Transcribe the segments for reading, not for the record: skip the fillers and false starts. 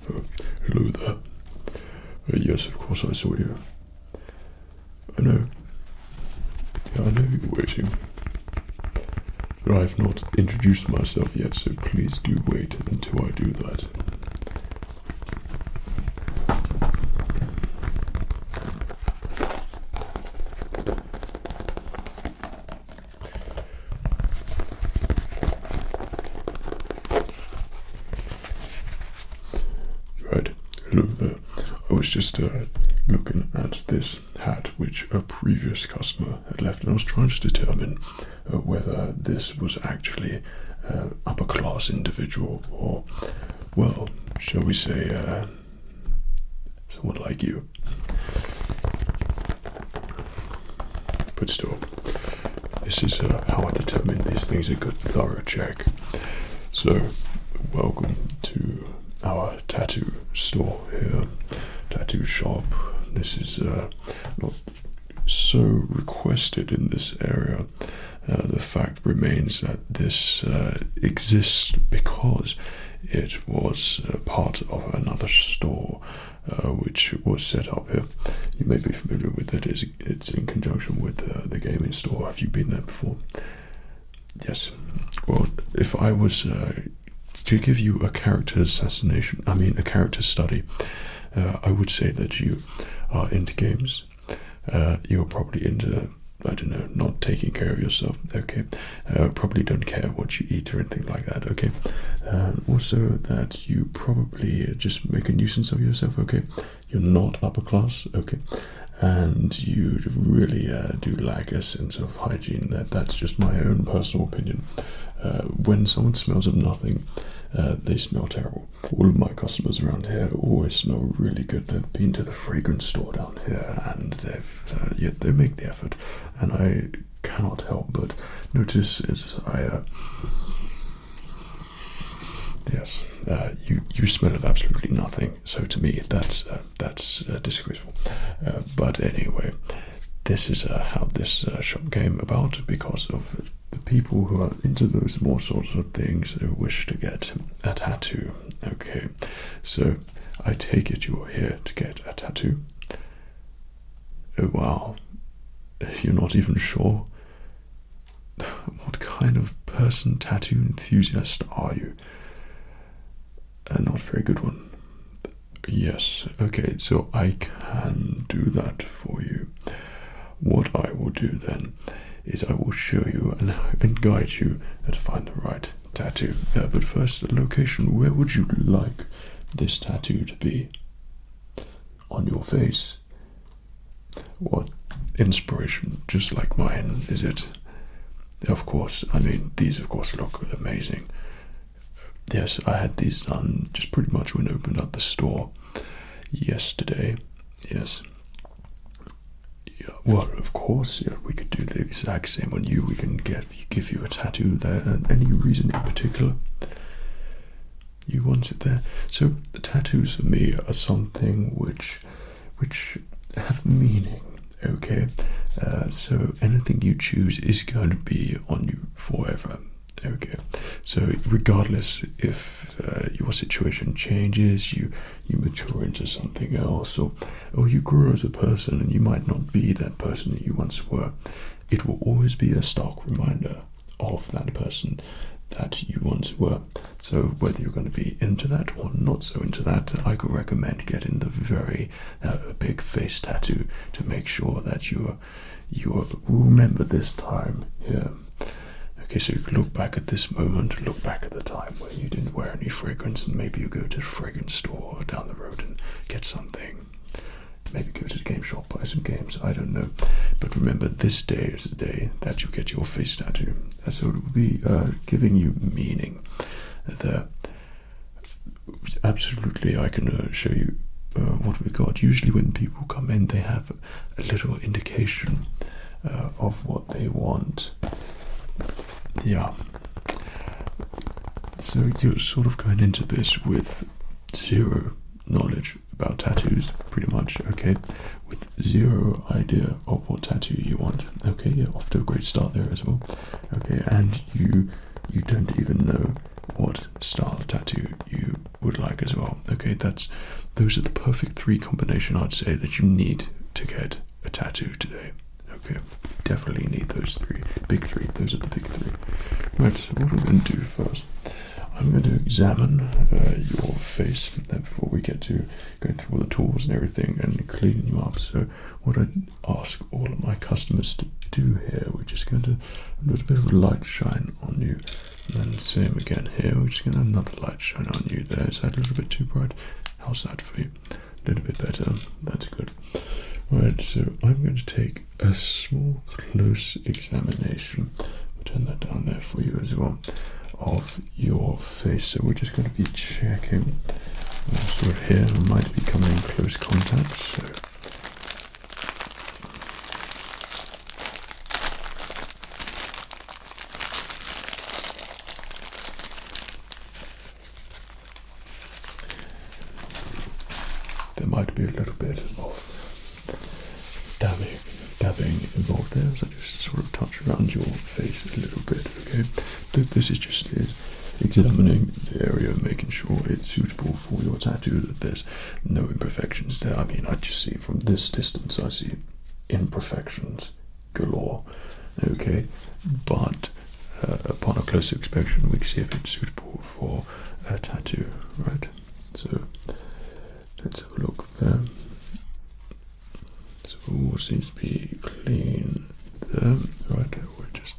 Oh, hello there. Yes, of course I saw you. I know. Yeah, I know you're waiting. But I have not introduced myself yet, so please do wait until I do that. Right, hello there. I was just looking at this hat which a previous customer had left, and I was trying to determine whether this was actually upper class individual or, well, shall we say, someone like you. But still, this is how I determine these things, a good thorough check. So, welcome to our tattoo store here, tattoo shop. This is not so requested in this area. The fact remains that this exists because it was part of another store which was set up here. You may be familiar with it. It's in conjunction with the gaming store. Have you been there before? Yes. Well, if I was to give you a character assassination, a character study, I would say that you are into games. You're probably into, I don't know, not taking care of yourself, okay? Probably don't care what you eat or anything like that, okay? Also that you probably just make a nuisance of yourself, okay? You're not upper class, okay? And you really do lack a sense of hygiene. That's just my own personal opinion. When someone smells of nothing, they smell terrible. All of my customers around here always smell really good. They've been to the fragrance store down here, and they make the effort, and I cannot help but notice as you smell of absolutely nothing. So to me, that's disgraceful. But anyway, this is how this shop came about, because of the people who are into those more sorts of things who wish to get a tattoo. Okay, so I take it you're here to get a tattoo. Oh wow, you're not even sure? What kind of person, tattoo enthusiast are you? Not a very good one. Yes, okay, so I can do that for you. What I will do then is I will show you and guide you to find the right tattoo. But first, the location. Where would you like this tattoo to be? On your face? What inspiration, just like mine, is it? Of course, these of course look amazing. Yes, I had these done just pretty much when I opened up the store yesterday. Yes. Yeah, well, of course, yeah, we could do the exact same on you. We can give you a tattoo there. And any reason in particular you want it there? So the tattoos for me are something which have meaning. Okay, so anything you choose is going to be on you forever. Okay, so regardless if your situation changes, you mature into something else, or you grow as a person and you might not be that person that you once were, it will always be a stark reminder of that person that you once were. So whether you're going to be into that or not so into that, I could recommend getting the very big face tattoo to make sure that you remember this time here. Okay, so you can look back at this moment, look back at the time where you didn't wear any fragrance, and maybe you go to the fragrance store down the road and get something. Maybe go to the game shop, buy some games, I don't know. But remember, this day is the day that you get your face tattoo. So it will be giving you meaning there. Absolutely, I can show you what we got. Usually when people come in, they have a little indication of what they want. Yeah. So you're sort of going into this with zero knowledge about tattoos, pretty much, okay? With zero idea of what tattoo you want. Okay, you're off to a great start there as well. Okay, and you don't even know what style of tattoo you would like as well. Okay, those are the perfect three combination I'd say that you need to get a tattoo today. Okay, definitely need those big three. Those are the big three. Right, so what I'm going to do first, I'm going to examine your face before we get to going through all the tools and everything and cleaning you up. So what I ask all of my customers to do here, we're just going to a little bit of light shine on you. And then same again here, we're just going to have another light shine on you there. Is that a little bit too bright? How's that for you? A little bit better. That's good. Right, so I'm going to take a small close examination. I'll turn that down there for you as well, of your face. So we're just going to be checking sort of here. We might be coming in close contact. So there might be a little bit of dabbing involved there, so just sort of touch around your face a little bit. Okay, this is just examining the area, making sure it's suitable for your tattoo, that there's no imperfections there. I mean, I just see from this distance, I see imperfections galore. Okay, but upon a closer inspection, we can see if it's suitable for a tattoo. Right, so let's have a look there. So all seems to be clean there. Right, we'll just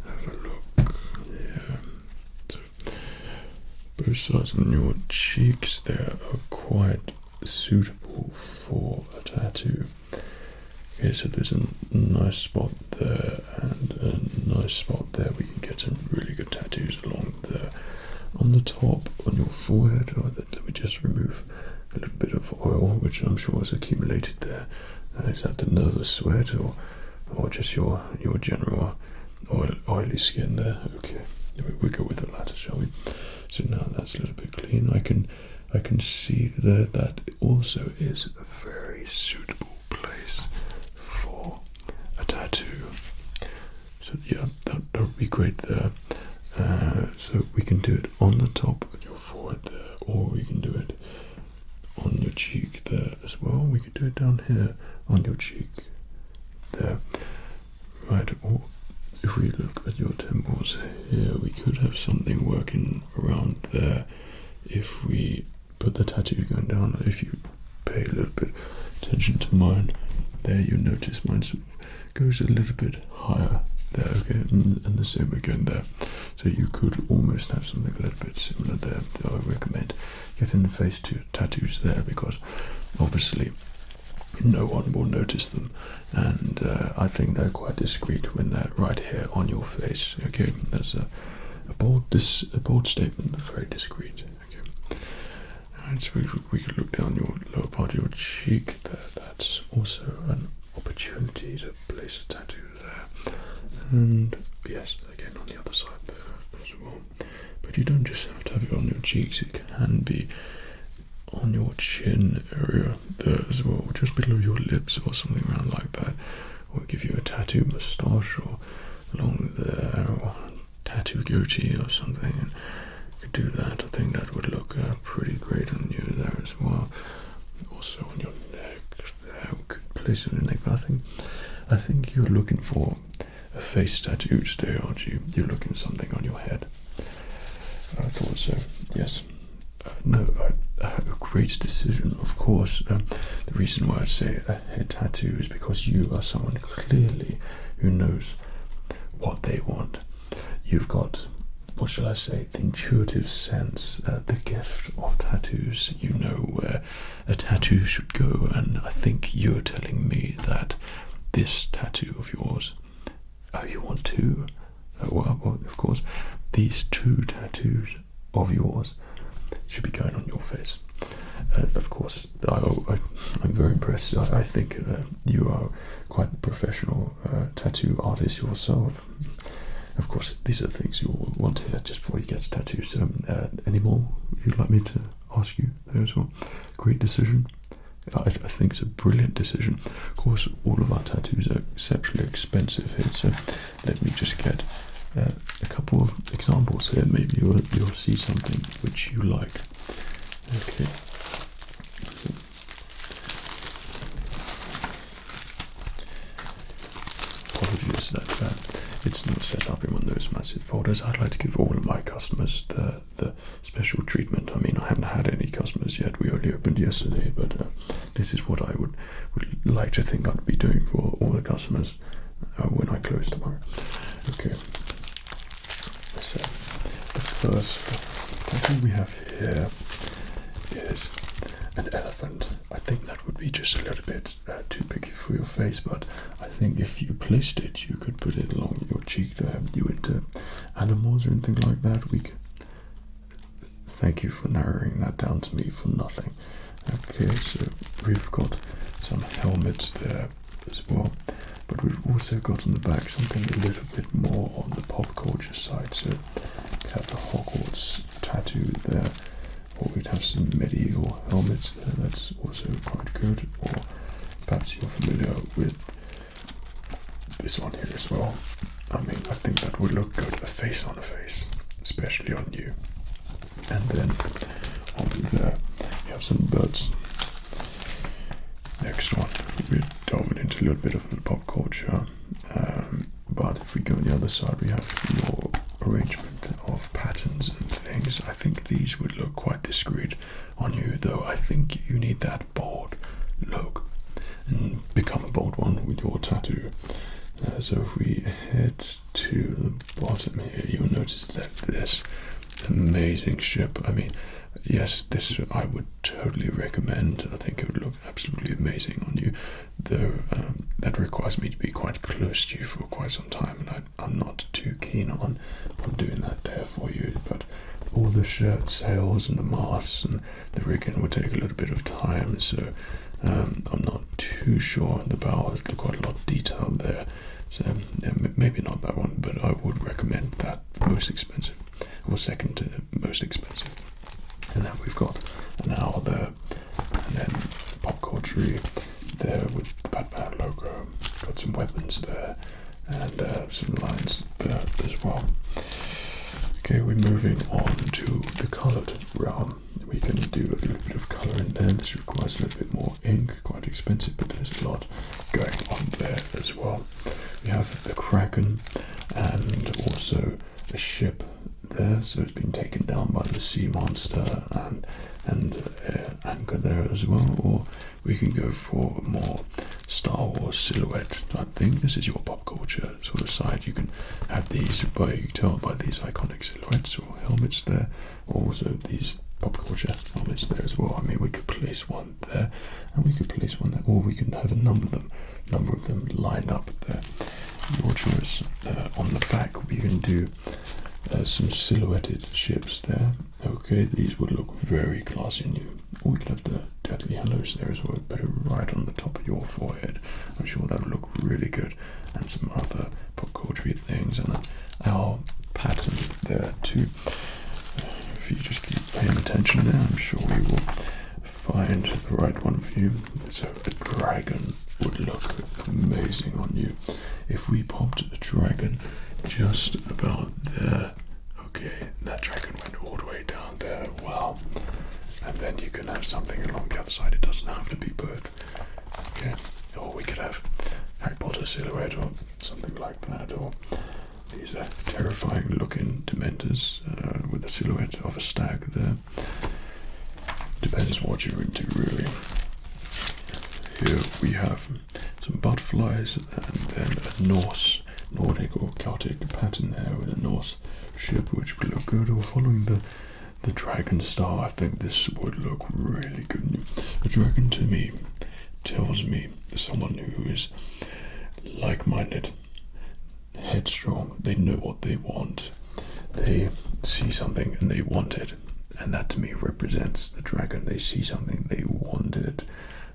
have a look. Yeah. So both sides on your cheeks there are quite suitable for a tattoo. Okay, so there's a nice spot there and a nice spot there. We can get some really good tattoos along there. On the top, on your forehead, let me just remove a little bit of oil, which I'm sure is accumulated there. Is that the nervous sweat or just your general oily skin there? Okay, we go with the latter, shall we? So now that's a little bit clean. I can see there that also is a very suitable place for a tattoo. So yeah, that would be great there. So we can do it on the top of your forehead there, or we can do it on your cheek there as well. We could do it down here on your cheek there. Right, or if we look at your temples here, we could have something working around there. If we put the tattoo going down, if you pay a little bit attention to mine there, you notice mine sort of goes a little bit higher there, okay, and the same again there. So you could almost have something a little bit similar there. I recommend getting the face tattoos there, because obviously no one will notice them, and I think they're quite discreet when they're right here on your face. Okay, that's a bold statement, but very discreet. Okay, and so we could look down your lower part of your cheek there. That's also an opportunity to place a tattoo there, and yes, again on the other side there as well. But you don't just have to have it on your cheeks; it can be on your chin area there as well, just below your lips or something around like that, or give you a tattoo moustache or along there, or tattoo goatee or something. And you could do that. I think that would look pretty great on you there as well. Also on your neck there, we could place it on your neck. But I think you're looking for a face tattoo today, aren't you? You're looking for something on your head. I thought so. Yes. No, a great decision, of course. The reason why I say a head tattoo is because you are someone clearly who knows what they want. You've got, what shall I say, the intuitive sense, the gift of tattoos. You know where a tattoo should go, and I think you're telling me that this tattoo of yours, you want two? Well, of course, these two tattoos of yours should be going on your face. Of course, I'm very impressed. I think you are quite a professional tattoo artist yourself. Of course, these are things you'll want to hear just before you get tattoos. Any more you'd like me to ask you there as well? Great decision. I think it's a brilliant decision. Of course, all of our tattoos are exceptionally expensive here, so let me just get a couple of examples here. Maybe you'll see something which you like. Okay. Apologies that it's not set up in one of those massive folders. I'd like to give all of my customers the special treatment. I mean, I haven't had any customers yet. We only opened yesterday, but this is what I would like to think I'd be doing for all the customers when I close tomorrow. Okay. So the first thing we have here is an elephant. I think that would be just a little bit too picky for your face, but I think if you placed it, you could put it along your cheek there. You into animals or anything like that? We could. Thank you for narrowing that down to me for nothing. Okay, so we've got some helmets there as well, but we've also got on the back something a little bit more on the pop culture side. So we have the Hogwarts tattoo there. Or we'd have some medieval helmets there, that's also quite good. Or perhaps you're familiar with this one here as well. I mean, I think that would look good, a face on a face, especially on you. And then over there, we have some birds. Next one, we're delving into a little bit of the pop culture. But if we go on the other side, we have your arrangement of patterns and things. I think these would look quite discreet on you, though I think you need that bold look and become a bold one with your tattoo. So if we head to the bottom here, you'll notice that this amazing ship, I mean, yes, this I would totally recommend. I think it would look absolutely amazing on you, though that requires me to be quite close to you for quite some time, and I'm not too keen on doing that there for you. But all the shirt sails and the masts and the rigging will take a little bit of time, so I'm not too sure. The bows, there's quite a lot of detail there, so yeah, maybe not that one, but I would recommend that most expensive, or second to most expensive. And then we've got an owl there, and then pop culture there with the Batman logo. Got some weapons there, and some lines there as well. Okay, we're moving on to the coloured realm. We can do a little bit of colour in there. This requires a little bit more ink, quite expensive, but there's a lot going on there as well. We have the Kraken and also the ship there, so it's been taken down by the sea monster and anchor there as well. Or we can go for a more Star Wars silhouette type thing. This is your pop culture sort of side. You can have these, but you can tell by these iconic silhouettes or helmets there, or also these pop culture helmets there as well. I mean, we could place one there, and we could place one there, or we can have a number of them lined up there. Your choice. On the back, we can do some silhouetted ships there. Okay, these would look very classy on you. Or we could have the deadly hallows there as well, better right on the top of your forehead. I'm sure that would look really good. And some other pop culture things, and our pattern there too. If you just keep paying attention there, I'm sure we will find the right one for you. So a dragon would look amazing on you. If we popped a dragon just about there, okay, that dragon went all the way down there, wow. And then you can have something along the other side. It doesn't have to be both. Okay, or we could have Harry Potter silhouette or something like that, or these are terrifying looking dementors with the silhouette of a stag there. Depends what you're into, really. Here we have some butterflies and then a Nordic or Celtic pattern there with a Norse ship, which would look good. Or following the dragon star, I think this would look really good. The dragon to me tells me someone who is like-minded, headstrong. They know what they want. They see something and they want it, and that to me represents the dragon. They see something, they want it,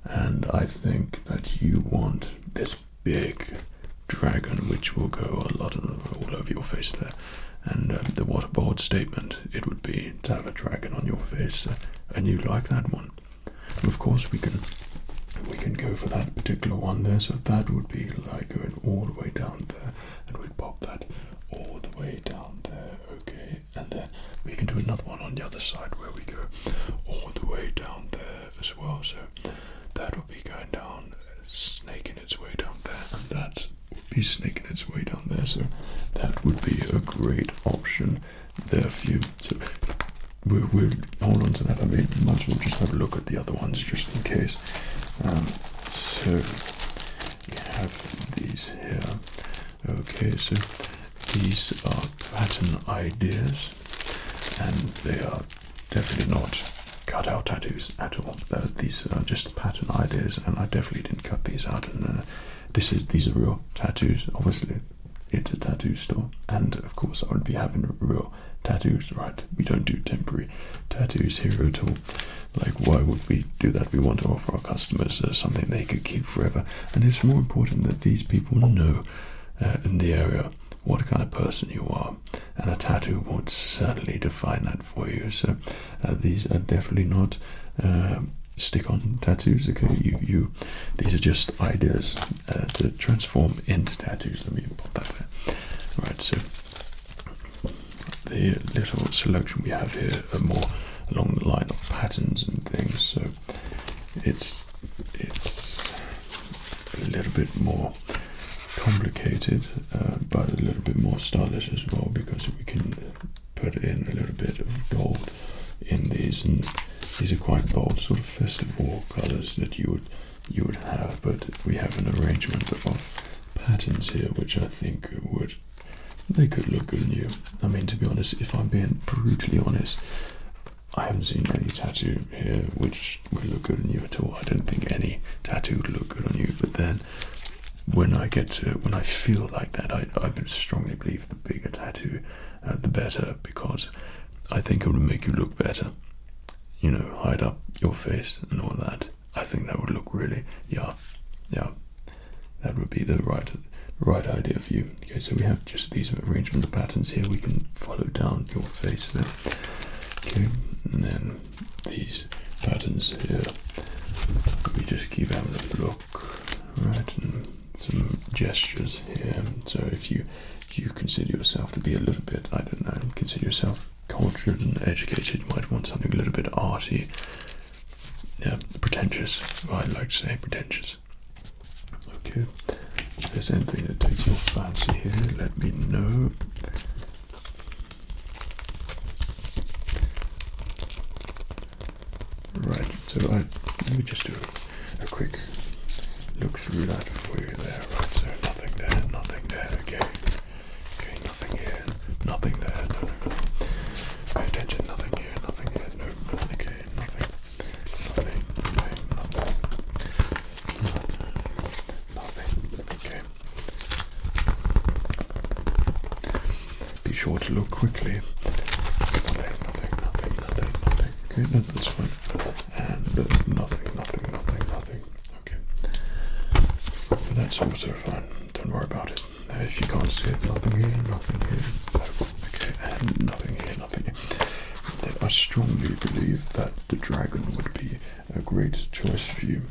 and I think that you want this big dragon, which will go all over your face there. And the waterboard statement, it would be to have a dragon on your face, and you like that one. And of course, we can go for that particular one there. So that would be like going all the way down there, and we'd pop that all the the way down there, okay, and then we can do another one on the other side where we go all the way down there as well. So that will be going down, snaking its way down there, and that would be snaking its way down there. So that would be a great option there for you. So we'll hold on to that. I mean, might as well just have a look at the other ones just in case. So we have these here. Okay, so these are pattern ideas, and they are definitely not cut out tattoos at all. These are just pattern ideas, and I definitely didn't cut these out. And these are real tattoos. Obviously, it's a tattoo store, and of course, I would be having real tattoos, right? We don't do temporary tattoos here at all. Like, why would we do that? We want to offer our customers something they could keep forever, and it's more important that these people know in the area what kind of person you are, and a tattoo would certainly define that for you. So these are definitely not stick-on tattoos. Okay, these are just ideas to transform into tattoos. Let me put that there. Right, so the little selection we have here are more along the line of patterns and things. So it's a little bit more complicated, but a little bit more stylish as well, because we can put in a little bit of gold in these, and these are quite bold sort of festival colors that you would have, but we have an arrangement of patterns here which I think they could look good on you. I mean, to be honest, if I'm being brutally honest, I haven't seen any tattoo here which would look good on you at all. I don't think any tattoo would look good on you, but then when I feel like that, I strongly believe the bigger tattoo, the better, because I think it would make you look better. You know, hide up your face and all that. I think that would look really, yeah, that would be the right idea for you. Okay, so we have just these arrangement of patterns here. We can follow down your face there. Okay, and then these patterns here, we just keep having a look, right, and some gestures here. So if you consider yourself to be a little bit, I don't know, consider yourself cultured and educated, you might want something a little bit arty. Yeah, pretentious. I'd like to say pretentious. Okay, if there's anything that takes your fancy here, let me know. Right, so let me just do a quick look through that for you there. Right, so nothing there, okay, nothing here, nothing there, no. Pay attention, nothing here, no, okay, nothing, okay. Be sure to look quickly. Nothing, okay, no, that's fine. And nothing, okay. But that's also fine, don't worry about it. If you can't see it, nothing here, no, okay, and nothing here. I strongly believe that the dragon would be a great choice for you.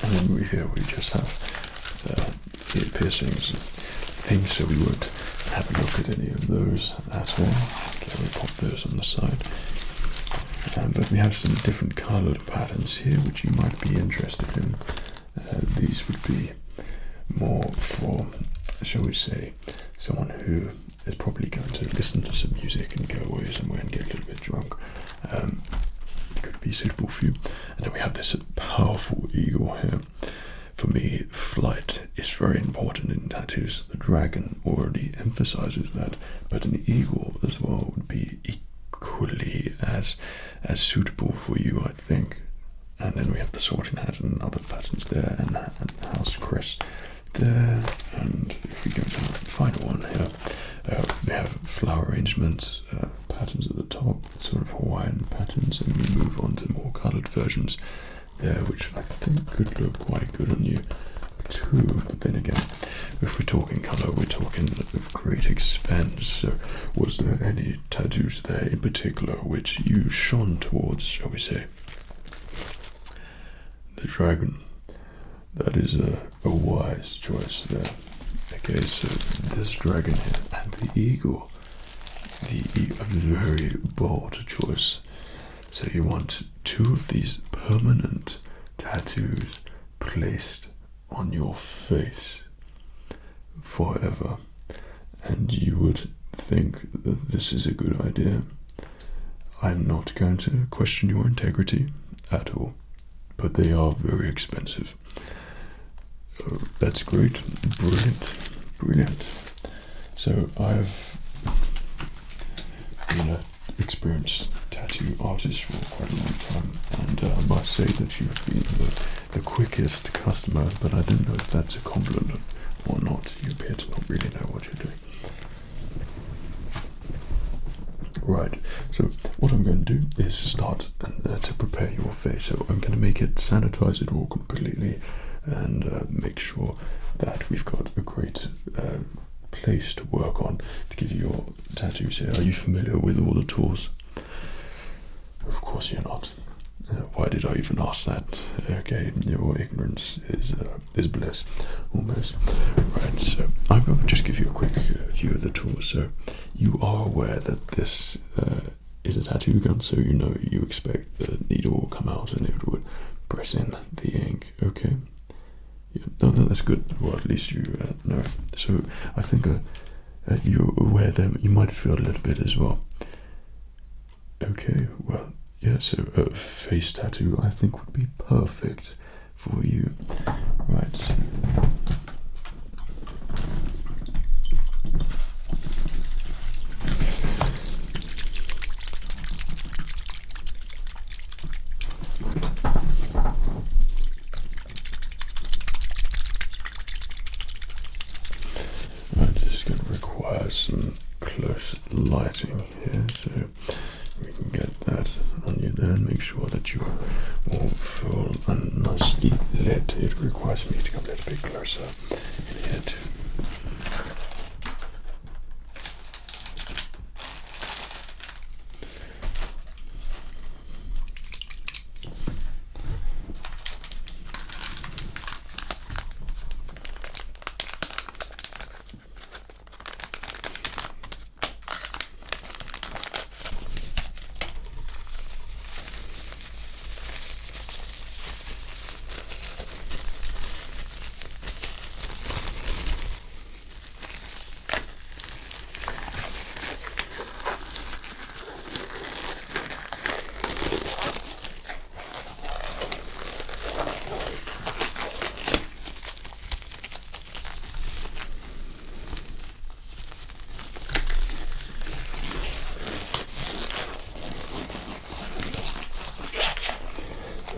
And then we just have ear piercings and things, so we won't have a look at any of those at all. Okay, we'll pop those on the side. But we have some different coloured patterns here which you might be interested in. These would be more for, shall we say, someone who is probably going to listen to some music and go away somewhere and get a little bit drunk. Could be suitable for you. And then we have this powerful eagle here. For me, flight is very important in tattoos. The dragon already emphasizes that, but an eagle as well would be equally as suitable for you, I think. And then we have the sorting hat and other patterns there, and house crest there. And if we go to the final one here, we have flower arrangements, patterns at the top, sort of Hawaiian patterns, and we move on to more coloured versions there, which I think could look quite good on you too. But then again, if we're talking colour, we're talking of great expense. So was there any tattoos there in particular which you shone towards, shall we say? The dragon. That is a wise choice there. Okay, so this dragon here and the eagle. A very bold choice. So you want 2 of these permanent tattoos placed on your face forever. And you would think that this is a good idea. I'm not going to question your integrity at all, but they are very expensive. That's great. Brilliant. So I've been an experienced tattoo artist for quite a long time, and I must say that you've been the quickest customer, but I don't know if that's a compliment or not. You appear to not really know what you're doing. Right, so what I'm going to do is start to prepare your face. So I'm going to make it, sanitize it all completely, and make sure that we've got a great place to work on to give you your tattoos here. Are you familiar with all the tools? Of course you're not. Why did I even ask that? Okay, your ignorance is bliss, almost. Right, so I'm going to just give you a quick view of the tools. So you are aware that this is a tattoo gun, so you know you expect the needle will come out and it would press in the ink. Okay. Yeah, no, that's good. Well, at least you know. So I think you're aware that you might feel a little bit as well. Okay, well, yeah, so a face tattoo I think would be perfect for you. Right. Right, this is going to require some close lighting here, so we can get that on you there and make sure that you are all full and nicely lit. It requires me to come a little bit closer in here too.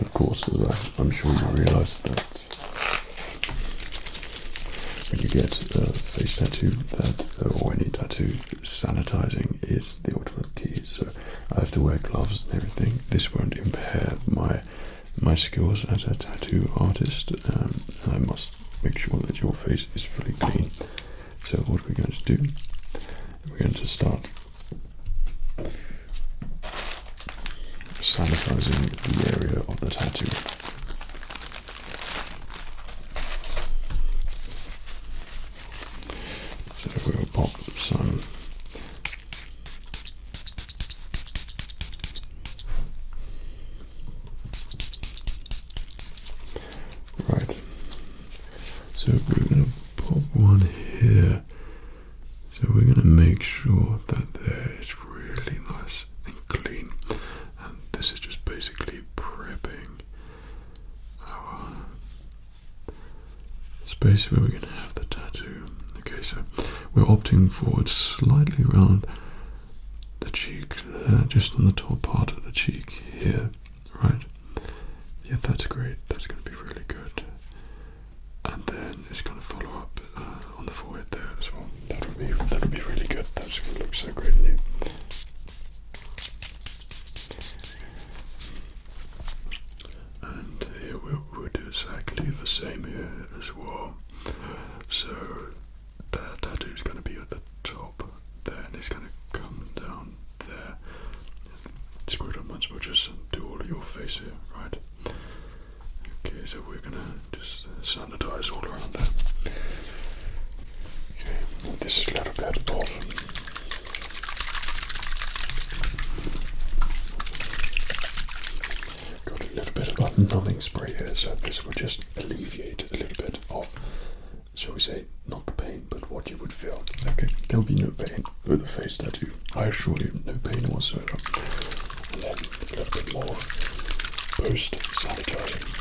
Of course, I'm sure you realise that when you get a face tattoo, or any tattoo, sanitizing is the ultimate key. So I have to wear gloves and everything. This won't impair my skills as a tattoo artist, and I must make sure that your face is fully clean. So what we're going to do, we're going to start sanitizing the area of the tattoo. So we'll pop some right. So we're going to pop one here. So we're going to make sure that there is really nice and clean. This is just basically prepping our space where we're going to have the tattoo. Okay, so we're opting for it slightly around the cheek there, just on the top part of the cheek here, right? Yeah, that's great. That's going to be really good. And then it's going to follow up on the forehead there as well. That would be really good. That's going to look so great in you. We'll do exactly the same here as well. So that tattoo is going to be at the top there, and it's going to come down there. Screw it up once, we'll just do all of your face here, right? Okay, so we're going to just sanitize all around that. This is a little bit of got a little bit of a numbing spray here, so this will just alleviate a little bit of, shall we say, not the pain, but what you would feel. Okay, there'll be no pain with a face tattoo. I assure you, no pain whatsoever. And then a little bit more post-sanitizing.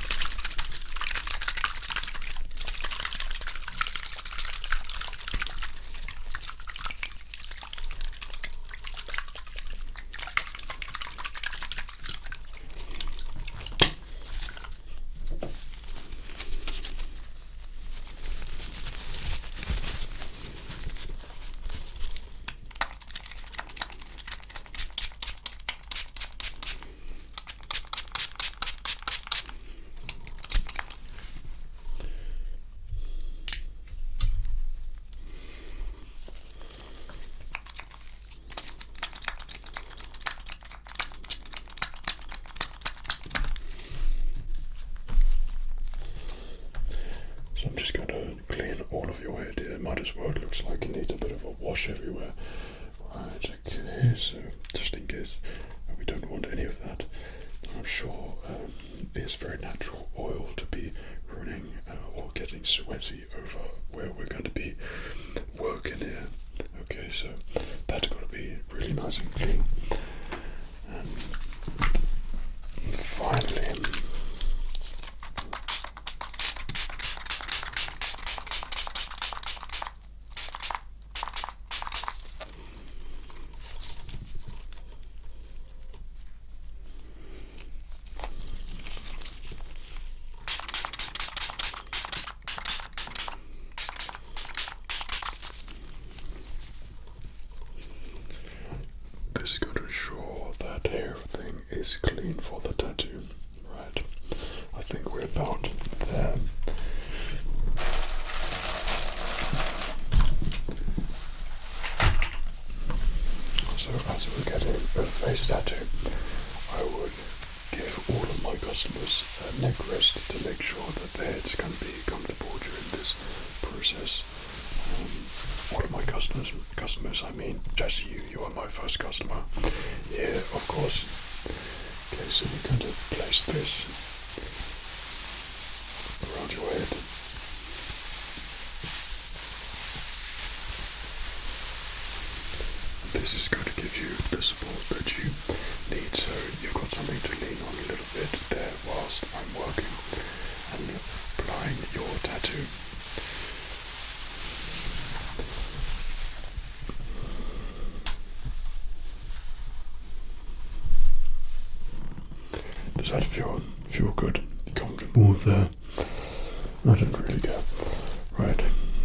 So I'm just going to clean all of your hair, dear. Might as well. It looks like it needs a bit of a wash everywhere. Right, okay, so just in case we don't want any of that. I'm sure it's very natural oil to be running or getting sweaty over where we're going to be working here. Okay, so that's got to be really nice and clean. And finally, this is going to ensure that everything is clean for the tattoo. Right, I think we're about there. So as we're getting a face tattoo, I would give all of my customers a neck rest to make sure that their heads can be comfortable during this process. All of my customers, I mean, just you are my first customer. Yeah, of course. Okay, so we're going to place this around your head. This is going to give you the support that you need, so you've got something to lean on a little bit there whilst I'm working and applying your tattoo. Does that feel good? Comfortable there? I don't really care. Right,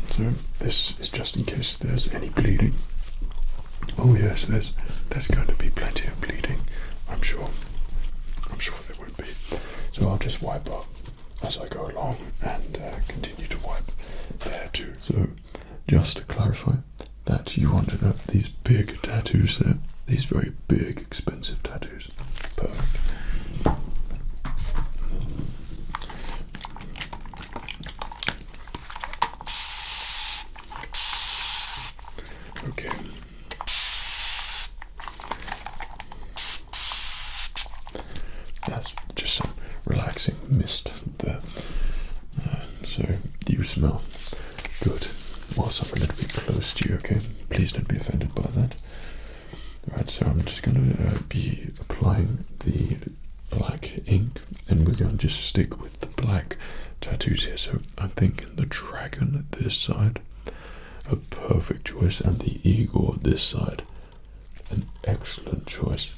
so this is just in case there's any bleeding. Oh yes, there's going to be plenty of bleeding, I'm sure. I'm sure there won't be. So I'll just wipe up as I go along and continue to wipe there too. So just to clarify that you wanted these big tattoos there, these very big expensive tattoos. Perfect. Okay. That's just some relaxing mist there. So you smell good whilst I'm a little bit close to you, okay? Please don't be offended by that. Right, so I'm just going to be applying the black ink, and we're going to just stick with the black tattoos here. So I'm thinking the dragon at this side, a perfect choice, and the eagle at this side, an excellent choice.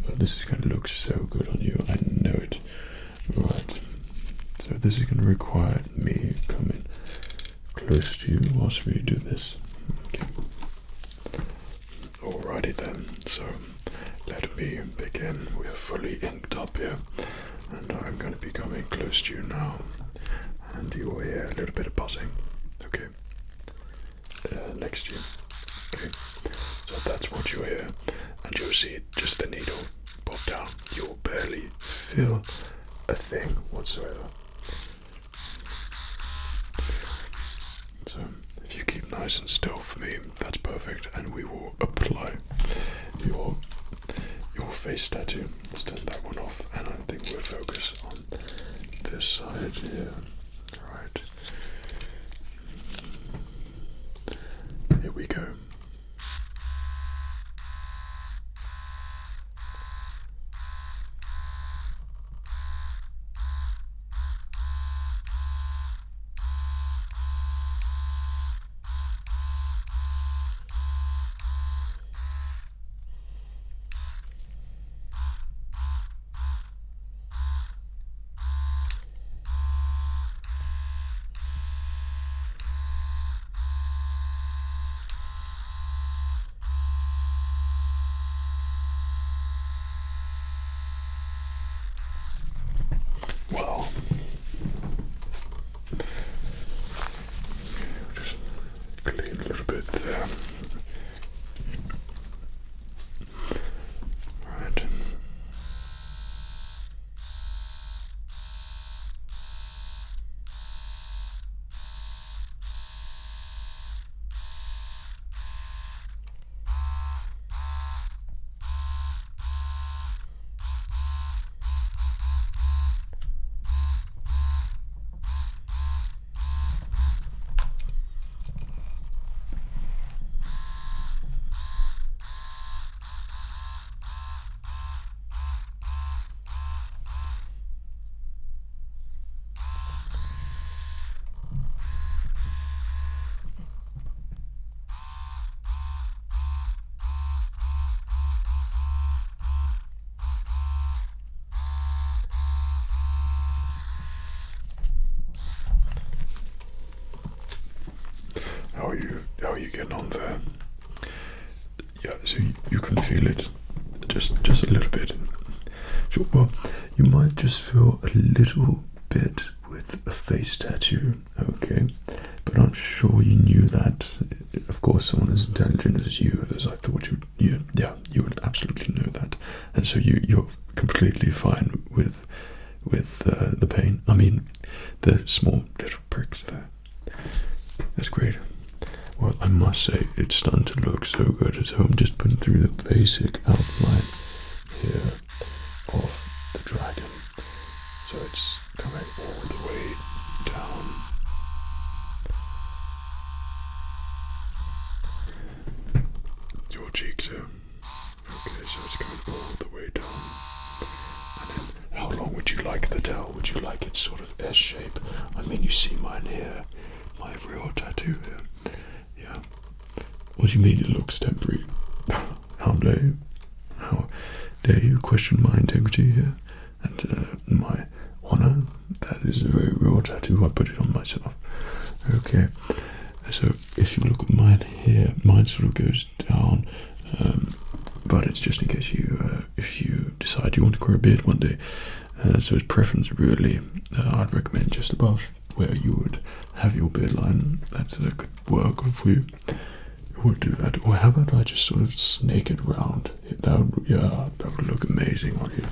This is going to look so good on you, I know it. Right, so this is going to require me coming close to you whilst we do this. Okay. Alrighty then, so let me begin. We are fully inked up here, and I'm going to be coming close to you now, and you will hear a little bit of buzzing. Okay, next to you. Okay, so that's what you hear, and you'll see just the needle pop down. You'll barely feel a thing whatsoever. So if you keep nice and still for me, that's perfect, and we will apply your face tattoo. Let's turn that one off, and I think we'll focus on this side here. Right. Here we go. Well, just clean a little bit there. Right. How are you getting on there? Yeah, so you can feel it just a little bit. Sure, well, you might just feel a little bit with a face tattoo, okay? But I'm sure you knew that. Of course, someone as intelligent as you, as I thought you would absolutely know that. And so you're completely fine with the pain. I mean, the small little pricks there. That's great. Well, I must say, it's starting to look so good. So I'm just putting through the basic outline here of the dragon. So it's coming all the way down. Your cheeks here. Okay, so it's coming all the way down. And then, how long would you like the tail? Would you like it sort of S shape? I mean, you see mine here. My real tattoo here. Yeah. What do you mean it looks temporary? How dare you question my integrity here and my honor? That is a very real tattoo. I put it on myself. Okay. So if you look at mine here, mine sort of goes down, but it's just in case if you decide you want to grow a beard one day. So its preference really, I'd recommend just above where you would have your beard line. That could work for you. It would do that. Or how about I just sort of snake it around? That would look amazing on you.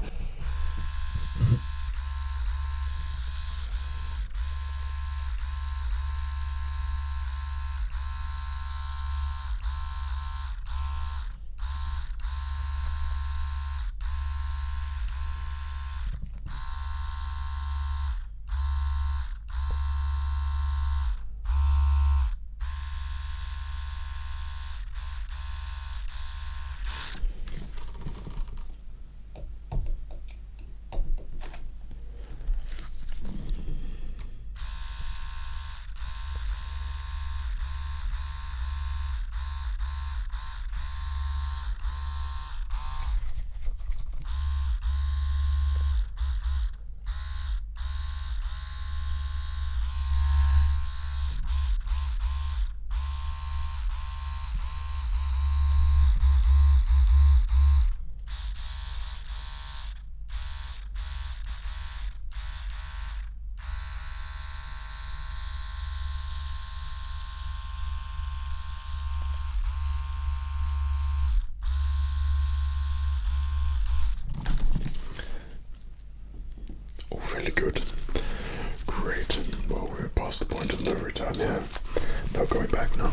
Really good. Great. Well, we're past the point of no return here. No going back now.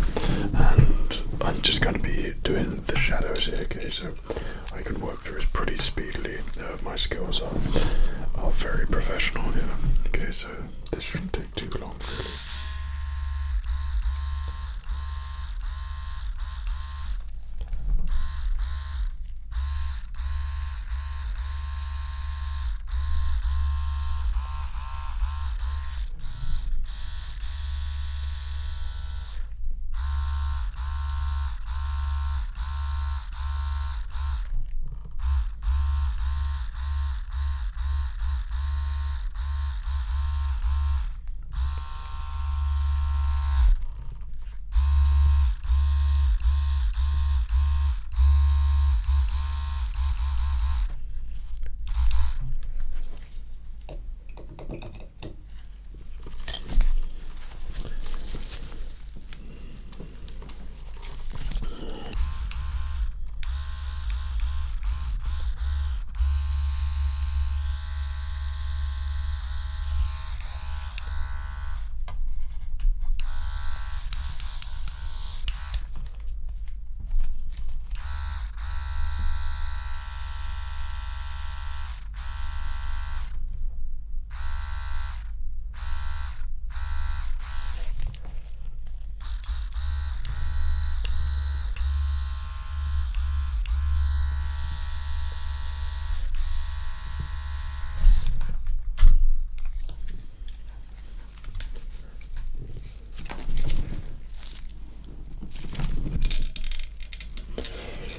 And I'm just going to be doing the shadows here, okay? So I can work through this pretty speedily. My skills are very professional here. Okay, so this shouldn't take too long, really.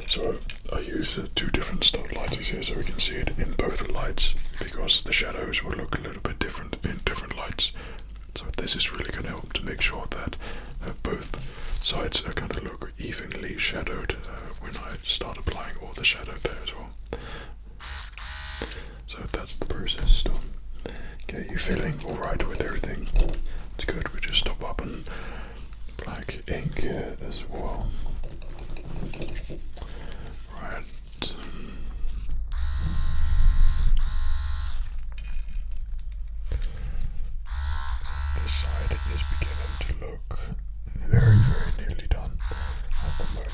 So I use two different style lighters here so we can see it in both lights, because the shadows will look a little bit different in different lights. So this is really going to help to make sure that both sides are going to look evenly shadowed when I start applying all the shadow there as well. So that's the process done. Okay, you feeling alright with everything? It's good. We just top up and black ink here as well. Right. This side is beginning to look very, very nearly done at the moment.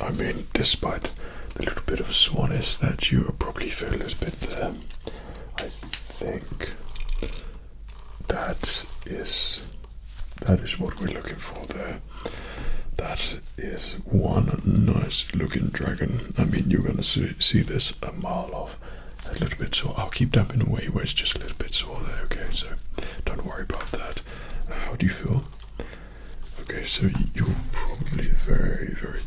I mean, despite the little bit of swanniness that you probably feel is a bit there, I think that is what we're looking for there. That is one nice looking dragon. I mean, you're gonna see this a mile off. A little bit sore. I'll keep damping away where it's just a little bit sore there, okay? So don't worry about that. How do you feel? Okay, so you're probably very, very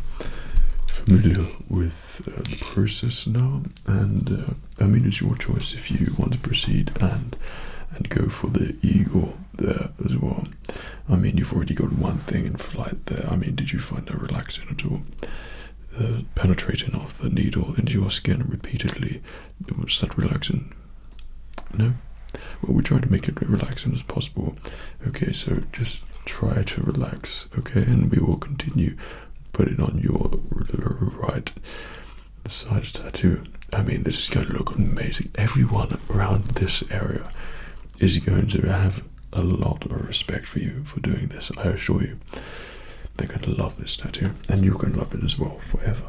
familiar with the process now, and I mean, it's your choice if you want to proceed and go for the eagle there as well. I mean, you've already got one thing in flight there. I mean, did you find that relaxing at all? The penetrating of the needle into your skin repeatedly, was that relaxing? No? Well, we try to make it relaxing as possible. Okay, so just try to relax, okay, and we will continue. Put it on your right side tattoo. I mean, this is going to look amazing. Everyone around this area is going to have a lot of respect for you for doing this, I assure you. They're going to love this tattoo, and you're going to love it as well, forever.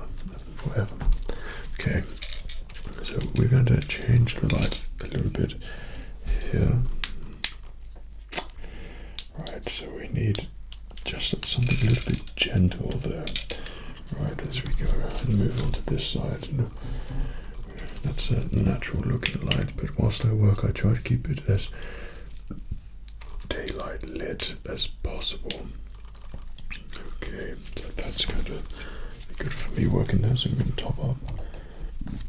Okay, so we're going to change the light a little bit here. Right, so we need just something a little bit gentle there. Right, as we go and move on to this side. That's a natural looking light, but whilst I work, I try to keep it as daylight lit as possible. Okay, so that's going to be good for me working there, so I'm going to top up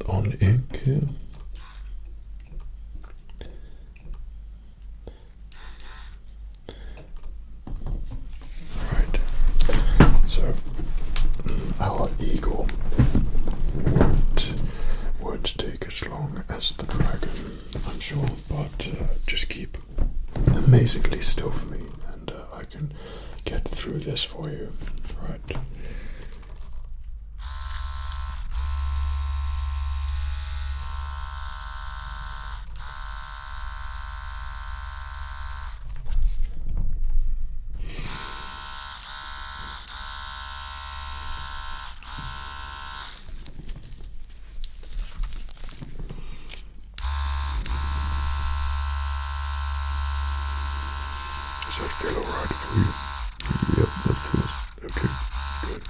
on ink here. Right, so our eagle won't take as long as the dragon, I'm sure, but just keep amazingly still for me, and I can get through this for you. Right. Does that feel alright for you? Yep, that feels okay. Good.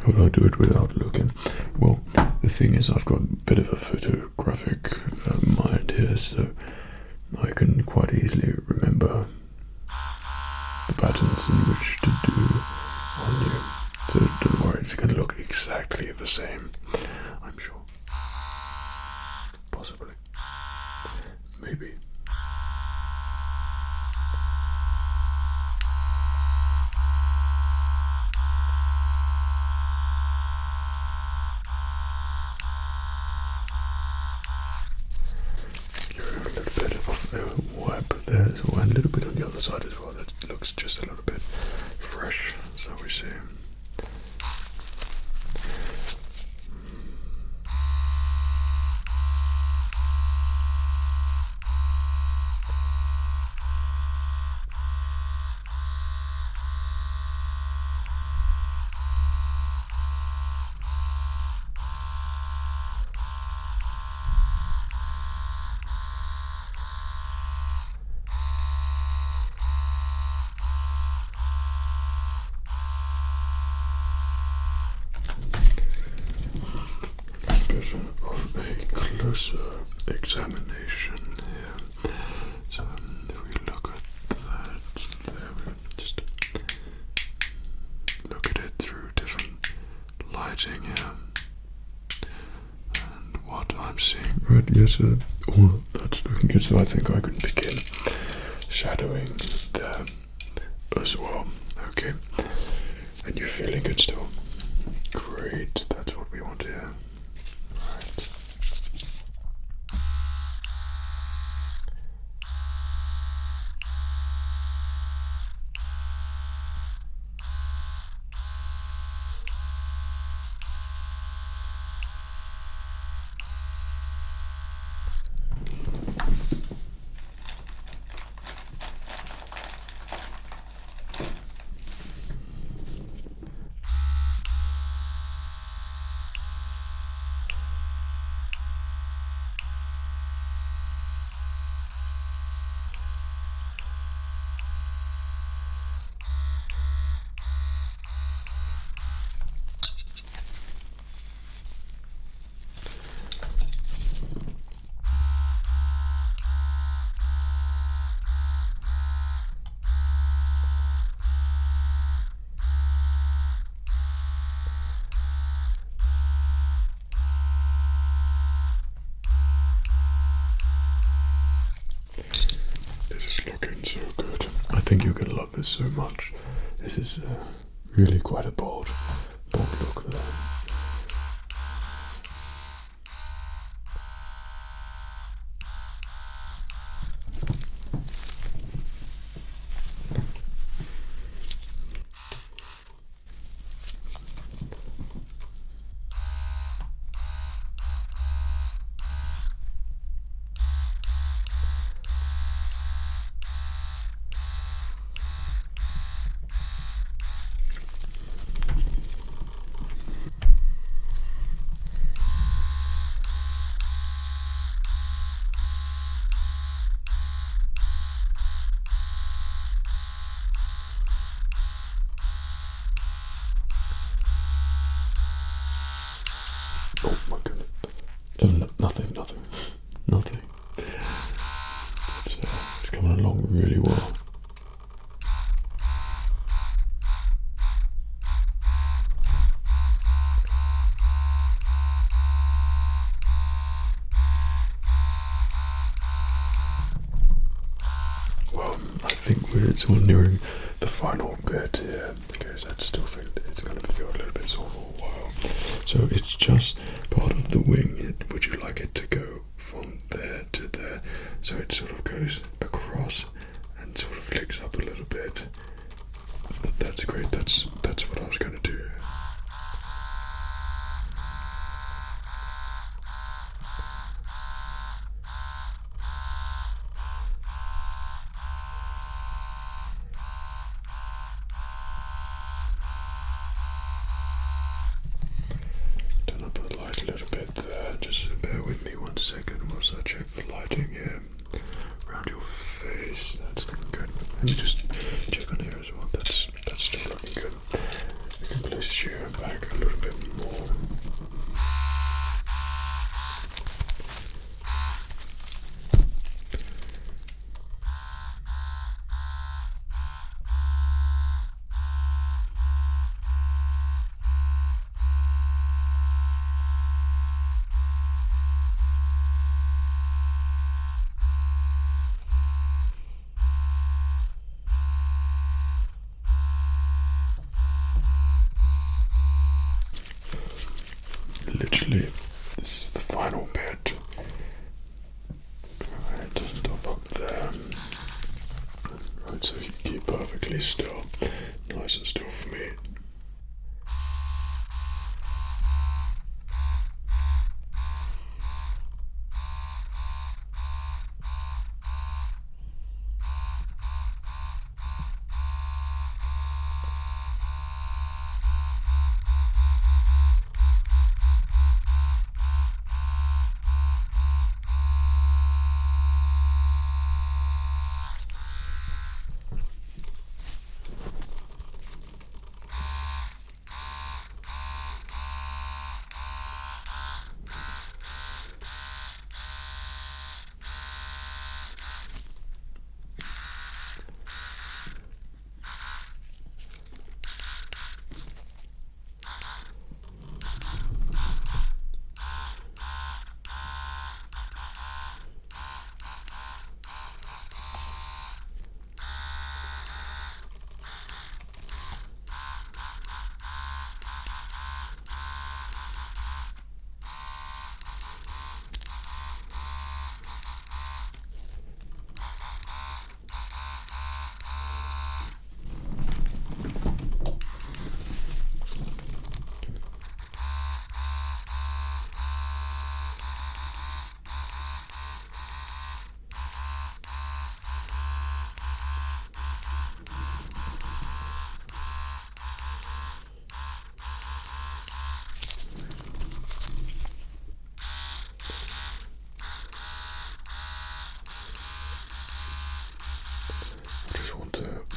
How do I do it without looking? Well, the thing is, I've got a bit of a photographic mind here, so I can quite easily remember the patterns in which to do on you. So don't worry, it's going to look exactly the same, I'm sure. Possibly. Maybe. Wipe there as well, and a little bit on the other side as well. That looks just a little bit fresh, so we see. Of a closer examination here. So if we look at that, there we just look at it through different lighting here. And what I'm seeing, right, yes, all that's looking good, so I think I can begin shadowing there as well. Okay, and you're feeling good still? Great, that's what we want here. Right. think you're going to love this so much. This is really quite a bold look there. Oh my goodness. Nothing. It's coming along really well. Well, I think we're sort of nearing the final bit here, because I still think it's going to feel a little bit sore for a while. So it's just part of the wing. Would you like it to go from there to there, so it sort of goes across and sort of flicks up a little bit? That's great. That's what I was going to do. Turn up the light a little bit there. Just bear with me 1 second whilst I check the lighting here around your face. That's looking good. Let me just check on here as well. That's still looking good. You can place your back a little bit more. Literally, this is the final bit. Right, stop up there. Right, so you keep perfectly still. Nice and still for me.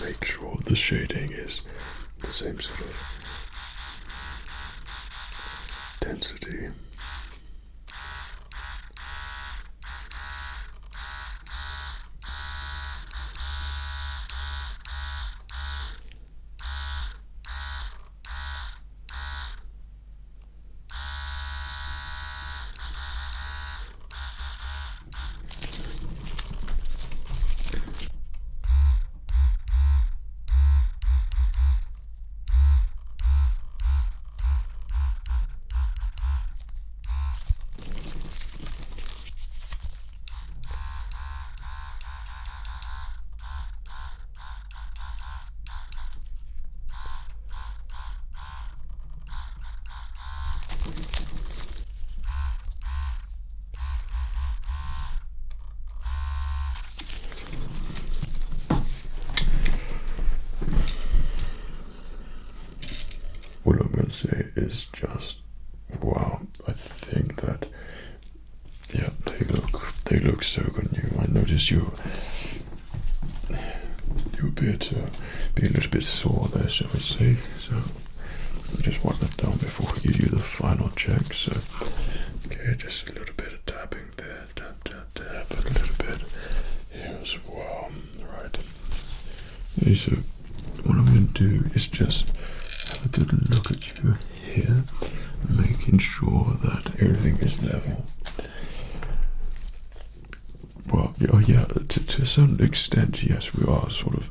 Make sure the shading is the same sort of density. say is just wow. I think that, yeah, they look so good on you. I noticed you appear to be a little bit sore there, shall we say. So I'll just wipe that down before we give you the final check. So okay, just a little bit of tapping there, tap tap tap, a little bit here as well. Right. Okay, so what I'm going to do is just have a good look at you here, making sure that everything is level. Well, oh yeah, to a certain extent, yes, we are sort of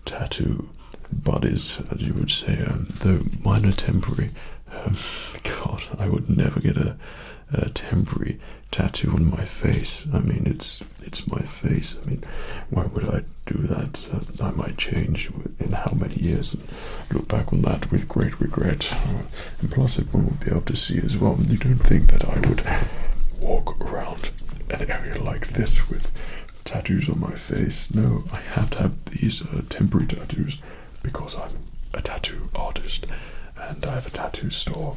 tattoo buddies, as you would say, though mine are temporary. God, I would never get a temporary tattoo on my face. I mean, it's my face. I mean, why would I do that? I might change in how many years and look back on that with great regret. And plus, everyone will be able to see as well. You don't think that I would walk around an area like this with tattoos on my face? No, I have to have these temporary tattoos because I'm a tattoo artist and I have a tattoo store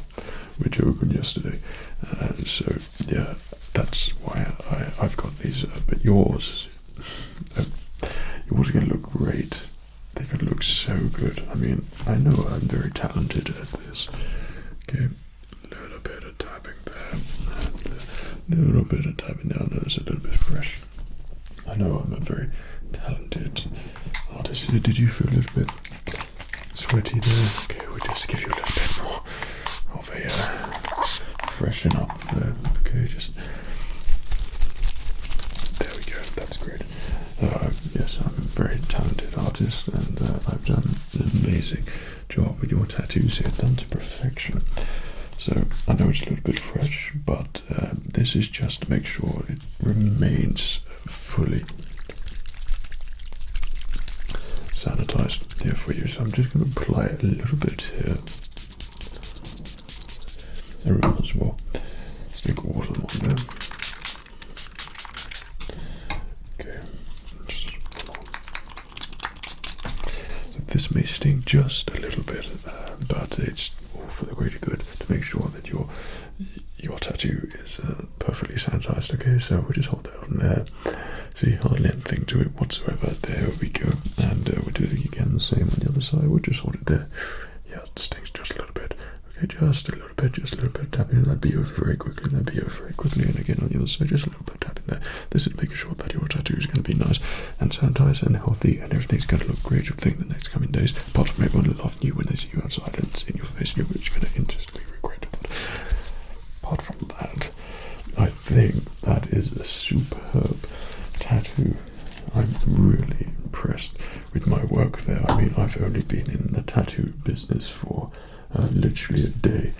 which opened yesterday. So yeah, that's why I've got these. But yours are going to look great. They could look so good. I mean, I know I'm very talented at this. Okay, a little bit of tapping there. A little bit of tapping down there. It's a little bit fresh. I know I'm a very talented artist. Did you feel a little bit sweaty there? Okay, we'll just give you a little bit more of a freshen up there. Okay, just there we go. That's great. Yes, I'm a very talented artist, and I've done an amazing job with your tattoos here, done to perfection. So I know it's a little bit fresh, but this is just to make sure it remains fully sanitized here for you. So I'm just going to apply a little bit here. Everyone as well. Stick water on there. Okay. So this may sting just a little bit, but it's all for the greater good to make sure that your tattoo is perfectly sanitized. Okay, so we'll just hold that on there. See, hardly anything to it whatsoever. There we go. And we'll do it again the same on the other side. We'll just hold it there. Yeah, it stings just a little bit. Okay, just a little bit of tapping. That'd be over very quickly. And again on the other side, just a little bit of tapping there. This is making sure that your tattoo is going to be nice and sanitized and healthy, and everything's going to look great. You'll think the next coming days. Apart from everyone laughing you when they see you outside and see your face, and you're just going to instantly regret it. But apart from that, I think that is a superb tattoo. I'm really impressed with my work there. I mean, I've only been in the tattoo business for literally a day,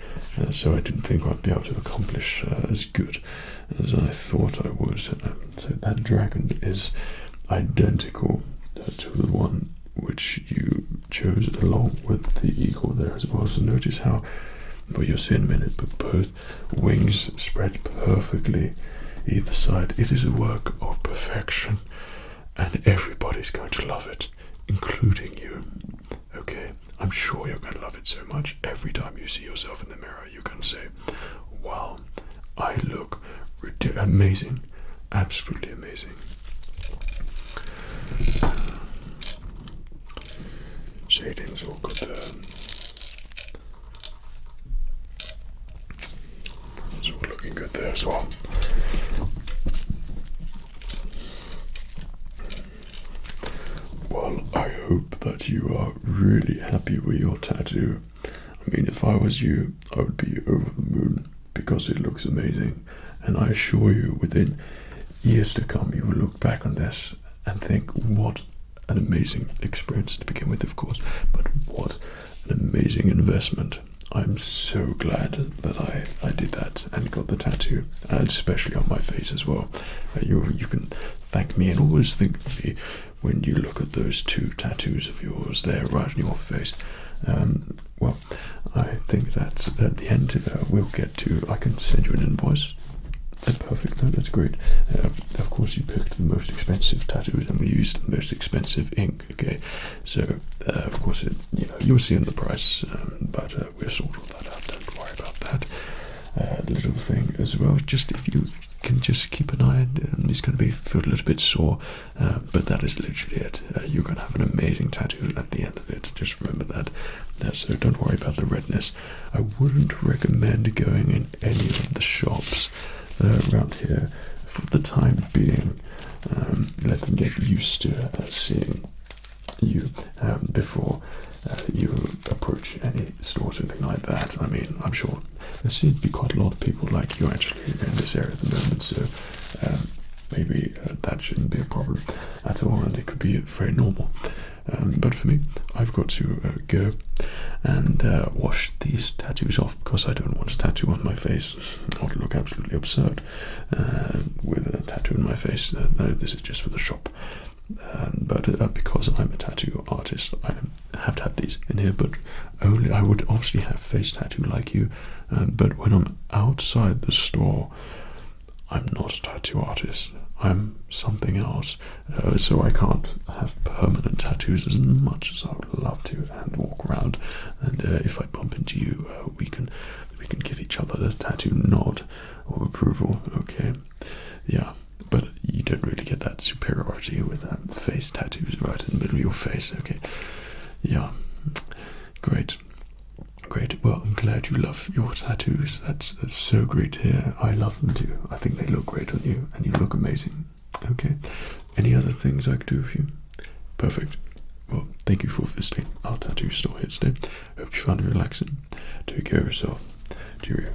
so I didn't think I'd be able to accomplish as good as I thought I would. So that dragon is identical to the one which you chose along with the eagle there as well. So notice how, well, you'll see in a minute, but both wings spread perfectly either side. It is a work of perfection, and everybody's going to love it, including you. Okay, I'm sure you're going to love it so much. Every time you see yourself in the mirror, you're going to say, wow, I look amazing, absolutely amazing. Shading's all good there. It's all looking good there as well. Well, I hope that you are really happy with your tattoo. I mean, if I was you, I would be over the moon because it looks amazing. And I assure you, within years to come, you will look back on this and think, what an amazing experience to begin with, of course, but what an amazing investment. I'm so glad that I did that and got the tattoo, and especially on my face as well. You can thank me and always think of me when you look at those two tattoos of yours there right on your face. Well, I think that's at the end. We'll get to, I can send you an invoice. Perfect. No, that's great. Of course, you picked the most expensive tattoos, and we used the most expensive ink. Okay, so of course, you'll see in the price, but we'll sort all that out. Don't worry about that. Little thing as well. Just if you can just keep an eye on it, it's going to feel a little bit sore, but that is literally it. You're going to have an amazing tattoo at the end of it. Just remember that. So don't worry about the redness. I wouldn't recommend going in any of the shops around here for the time being. Let them get used to seeing you before you approach any stores or anything like that. I mean, I'm sure there seems to be quite a lot of people like you actually in this area at the moment, so maybe that shouldn't be a problem at all, and it could be very normal. But for me, I've got to go and wash these tattoos off, because I don't want a tattoo on my face. I want to look absolutely absurd with a tattoo on my face. No, this is just for the shop. But because I'm a tattoo artist, I have to have these in here, but only I would obviously have face tattoo like you, but when I'm outside the store, I'm not a tattoo artist. I'm something else, so I can't have permanent tattoos as much as I would love to and walk around. And if I bump into you, we can give each other a tattoo nod or approval. Okay, yeah. But you don't really get that superiority with face tattoos right in the middle of your face. Okay, yeah, great. Well, I'm glad you love your tattoos. That's so great to hear. I love them too. I think they look great on you, and you look amazing. Okay, any other things I could do for you? Perfect. Well, thank you for visiting our tattoo store here today. Hope you found it relaxing. Take care of yourself. Cheerio.